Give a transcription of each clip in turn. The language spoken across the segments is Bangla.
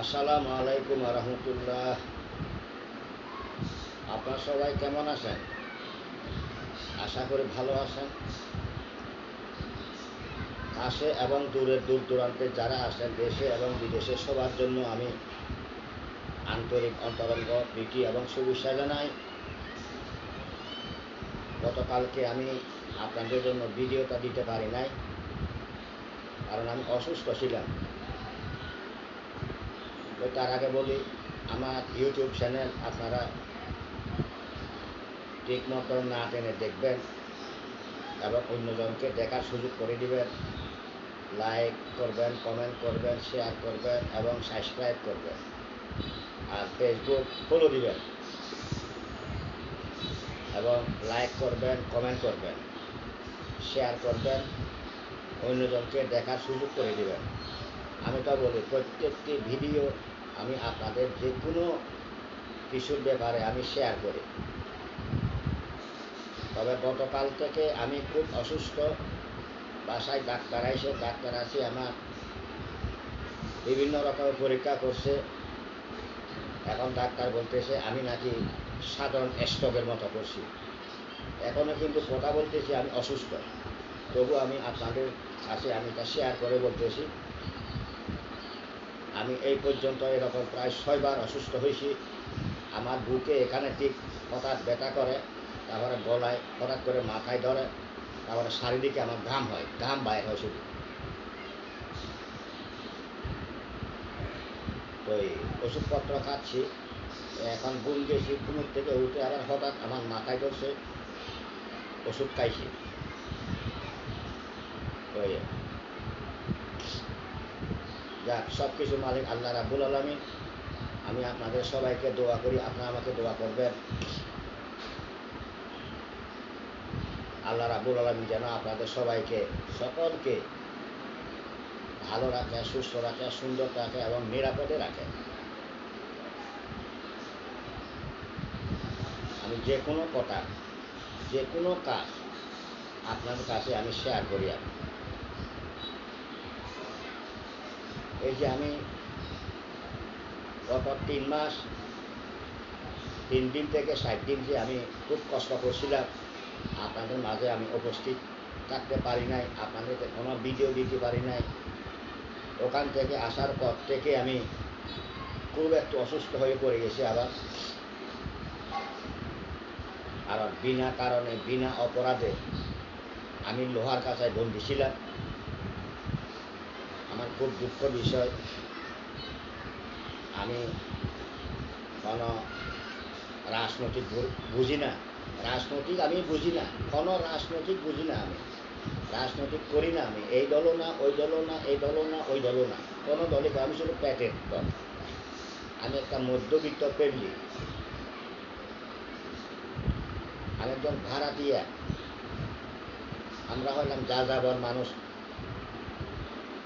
আসসালামু আলাইকুম রহমতুল্লাহ। আপনারা সবাই কেমন আছেন? আশা করি ভালো আছেন। কাছে এবং দূরের দূর দূরান্তে যারা আছেন দেশে এবং বিদেশে সবার জন্য আমি আন্তরিক অন্তরঙ্গ প্রীতি এবং শুভেচ্ছা জানাই। গতকালকে আমি আপনাদের জন্য ভিডিওটা দিতে পারি নাই, কারণ আমি অসুস্থ ছিলাম। তো তার আগে বলি, আমার ইউটিউব চ্যানেল আপনারা ঠিক মতো না টেনে দেখবেন এবং অন্যজনকে দেখার সুযোগ করে দিবেন। লাইক করবেন, কমেন্ট করবেন, শেয়ার করবেন এবং সাবস্ক্রাইব করবেন। আর ফেসবুক ফলো দিবেন এবং লাইক করবেন, কমেন্ট করবেন, শেয়ার করবেন, অন্যজনকে দেখার সুযোগ করে দিবেন। আমি তো বলি, প্রত্যেকটি ভিডিও আমি আপনাদের যে কোনো কিছুর ব্যাপারে আমি শেয়ার করি। তবে গতকাল থেকে আমি খুব অসুস্থ। বাসায় ডাক্তার আসি আমার বিভিন্ন রকমের পরীক্ষা করছে। এখন ডাক্তার বলতেছে আমি নাকি সাধারণ স্ট্রোকের মতো করছি। এখনও কিন্তু কথা বলতেছি আমি অসুস্থ, তবু আমি আপনাদের কাছে আমি তা শেয়ার করে বলতেছি। আমি এই পর্যন্ত এরকম প্রায় 6 বার অসুস্থ হয়েছি। আমার বুকে এখানে ঠিক হঠাৎ ব্যথা করে, তারপরে গলায় হঠাৎ করে মাথায় ধরে, তারপরে চারিদিকে আমার ঘাম হয়, ঘাম বাইর হয় শুধু। তো এই ওষুধপত্র খাচ্ছি। এখন ঘুম গেছি, ঘুমের থেকে উঠে আবার হঠাৎ আমার মাথায় ধরছে, ওষুধ খাইছি। তো যাক, সব কিছু মালিক আল্লাহ রাব্বুল আলামিন। আমি আপনাদের সবাইকে দোয়া করি, আপনারা আমাকে দোয়া করবেন। আল্লাহ রাব্বুল আলামিন যেন আপনাদের সবাইকে সকলকে ভালো রাখে, সুস্থ রাখে, সুন্দর রাখে এবং নিরাপদে রাখে। আমি যে কোনো কথা, যে কোনো কাজ আপনাদের কাছে আমি শেয়ার করি। এই যে আমি গত 3 মাস 3 দিন থেকে 7 দিন যে আমি খুব কষ্ট করছিলাম, আপনাদের মাঝে আমি উপস্থিত থাকতে পারি নাই, আপনাদেরকে কোনো ভিডিও দিতে পারি নাই। ওখান থেকে আসার পর থেকে আমি খুব একটু অসুস্থ হয়ে পড়ে গেছি আবার। আর বিনা কারণে, বিনা অপরাধে আমি লোহার কাছায় বন্দী ছিলাম। আমার খুব দুঃখ বিষয়। আমি কোনো রাজনৈতিক বুঝি না, আমি বুঝি না, কোনো রাজনৈতিক বুঝি না। আমি রাজনৈতিক করি না। আমি এই দলও না, ওই দলও না, এই দলও না, ওই দলও না, কোনো দলই। আমি শুধু পেটের দল। আমি একটা মধ্যবিত্ত ফ্যামিলি। আমি একজন ভাড়াটিয়া। আমরা হইলাম যা যাবার মানুষ।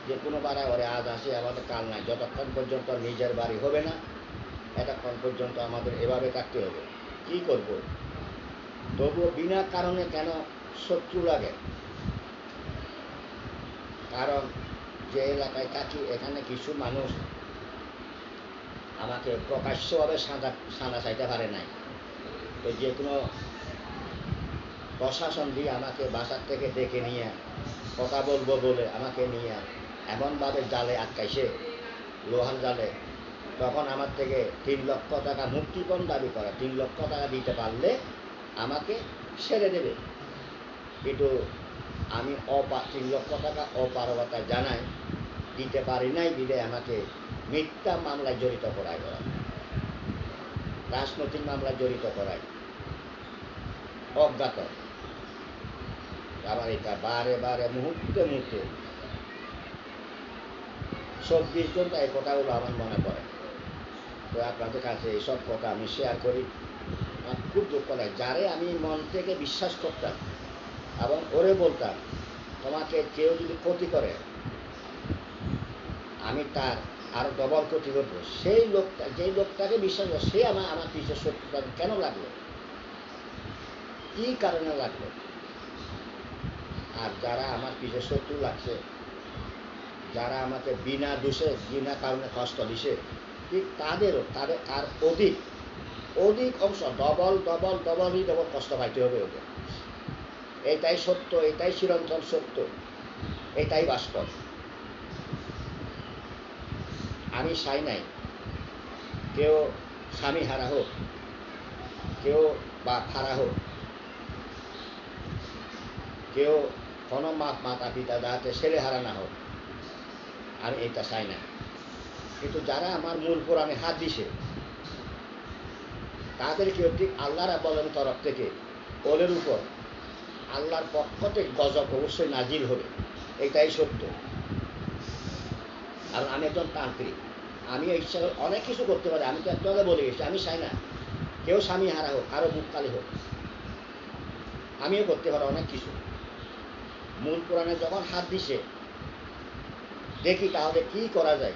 যে কোনো বাড়ায় ওরে আজ আসে, আমাদের কাল নাই। যতক্ষণ পর্যন্ত নিজের বাড়ি হবে না, এতক্ষণ পর্যন্ত আমাদের এভাবে থাকতে হবে। কি করব? তবুও বিনা কারণে কেন শত্রু লাগে? কারণ যে এলাকায় থাকি, এখানে কিছু মানুষ আমাকে প্রকাশ্যভাবে সাদা চাইতে পারে নাই। তো যে কোনো প্রশাসন দিয়ে আমাকে বাসার থেকে ডেকে নিয়ে কথা বলবো বলে আমাকে নিয়ে এমনভাবে জালে আটকাইছে, লোহার জালে। তখন আমার থেকে 3 লক্ষ টাকা মুক্তিপণ দাবি করে। 3 লক্ষ টাকা দিতে পারলে আমাকে ছেড়ে দেবে। কিন্তু আমি 3 লক্ষ টাকা অপারগতা জানাই, দিতে পারি নাই দিলে আমাকে মিথ্যা মামলায় জড়িত করায়, রাজনৈতিক মামলায় জড়িত করায়, অজ্ঞাত। আবার এটা বারে বারে মুহূর্তে মুহূর্তে 24 ঘন্টা এই কথাগুলো আমার মনে পড়ে। তো আপনাদের কাছে এইসব কথা আমি শেয়ার করি। আমার খুব দুঃখ লাগে। যারে আমি মন থেকে বিশ্বাস করতাম এবং ওরে বলতাম, তোমাকে কেউ যদি ক্ষতি করে আমি তার আরো ডবল ক্ষতি করবো, সেই লোকটা, যেই লোকটাকে বিশ্বাস করে, সে আমার পিছিয়ে শত্রুতা কেন লাগলো? কি কারণে লাগলো? আর যারা আমার পিছিয়ে শত্রু লাগছে, যারা আমাকে বিনা দোষে, বিনা কারণে কষ্ট দিছে, ঠিক তাদেরও তার অধিক অধিক অংশ ডবলই ডবল কষ্ট পাইতে হবে ওদের। এটাই সত্য, এটাই চিরন্তন সত্য, এটাই বাস্তব। আমি চাই নাই কেউ স্বামী হারা হোক, কেউ বা হারা হোক, কেউ কোনো মাতা পিতা যাতে ছেলে হারা না হোক, আমি এটা চাই না। কিন্তু যারা আমার মূল কোরআনে হাত দিছে তাদেরকেও ঠিক আল্লাহ রাব্বুল তরফ থেকে ওদের উপর আল্লাহর পক্ষ থেকে গজব অবশ্যই নাজিল হবে, এটাই সত্য। কারণ আমি একজন তান্ত্রিক, আমি ইচ্ছা অনেক কিছু করতে পারি। আমি তো একটু আগে বলে গেছি আমি চাই না কেউ স্বামী হারা হোক, কারো বুক খালি হোক। আমিও করতে পারি অনেক কিছু। মূল কোরআনে যখন হাত দিছে দেখি তাহলে কি করা যায়।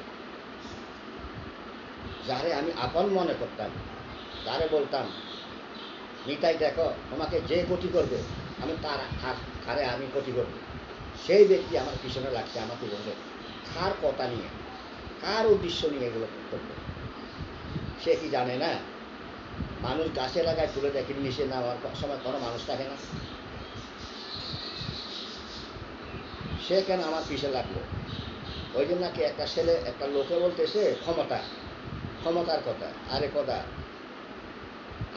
যারে আমি আপন মনে করতাম, তারে বলতাম নিতাই দেখো তোমাকে যে ক্ষতি করবে আমি তারে আমি ক্ষতি করবো, সেই ব্যক্তি আমার পিছনে লাগছে আমাকে বলছে কার কথা নিয়ে, কার উদ্দেশ্য নিয়ে এগুলো করবে। সে কি জানে না মানুষ গাছে লাগায় তুলে দেখে নিচে নেওয়ার সময় কোনো মানুষ থাকে না? সে কেন আমার পিছে লাগলো? ওই জন্য নাকি একটা ছেলে একটা লোকে বলতেছে ক্ষমতার কথা। আরে কথা,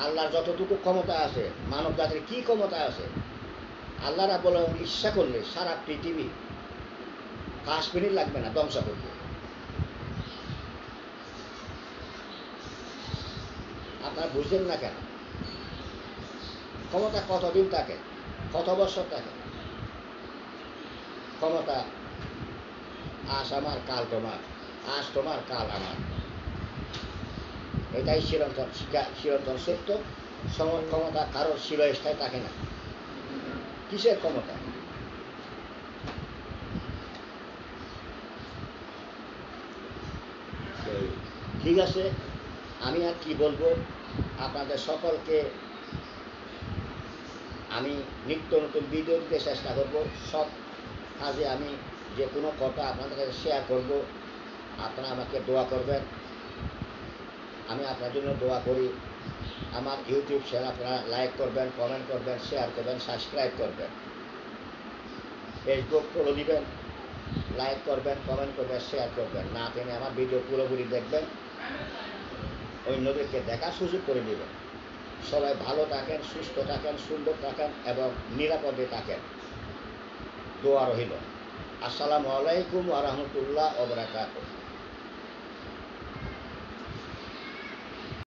আল্লাহর যতটুকু ক্ষমতা আছে মানব জাতির কি ক্ষমতা আছে? আল্লাহ রাব্বুল আলামিন ইচ্ছা করলে সারা পৃথিবী 5 মিনিট লাগবে না ধ্বংস করবে। আপনারা বুঝলেন না কেন? ক্ষমতা কতদিন থাকে, কত বছর থাকে? ক্ষমতা আজ আমার কাল তোমার, আজ তোমার কাল আমার, এটাই চিরন্তন সত্য। ক্ষমতা কারোর চিরস্থায়ী থাকে না। কিসের ক্ষমতা? ঠিক আছে, আমি আর কি বলবো। আপনাদের সকলকে আমি নিত্য নতুন ভিডিও দিতে চেষ্টা করব। সব কাজে আমি যে কোনো কথা আপনাদের কাছে শেয়ার করব। আপনারা আমাকে দোয়া করবেন, আমি আপনার জন্য দোয়া করি। আমার ইউটিউব চ্যানেল আপনারা লাইক করবেন, কমেন্ট করবেন, শেয়ার করবেন, সাবস্ক্রাইব করবেন। ফেসবুক ফলো দিবেন, লাইক করবেন, কমেন্ট করবেন, শেয়ার করবেন। না টেনে আমার ভিডিও পুরোপুরি দেখবেন, অন্যদেরকে দেখার সুযোগ করে দেবেন। সবাই ভালো থাকেন, সুস্থ থাকেন, সুন্দর থাকেন এবং নিরাপদে থাকেন। দোয়া রহিল। আসসালামু আলাইকুম ওয়া রাহমাতুল্লাহি ওয়া বারাকাতুহু।